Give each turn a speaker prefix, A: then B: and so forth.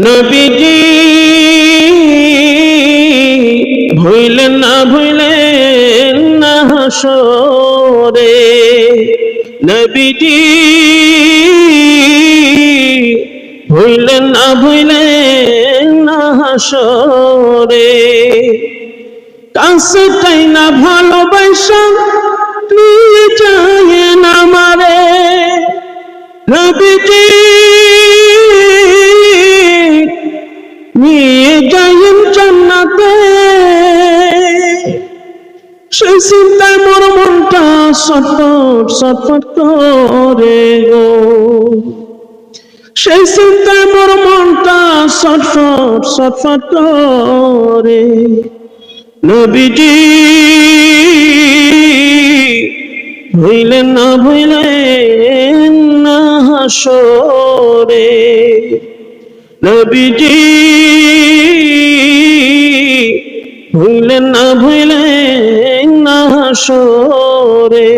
A: নবীজি ভুইলেন না হাসরে, নবীজি ভুইলেন না হাসরে। কাছে তাই না ভালোবাসা নিয়ে যায় না মারে, নবীজি নিয়ে যাইন জান্নাতে। সেই চিন্তায় মোর মনটা ছটফট ছটফট করে গো, সেই চিন্তায় মোর মনটা ছটফট ছটফট করে। নবীজি ভুইলেন না হাসরে, নবীজি ভুইলেন না হাসরে।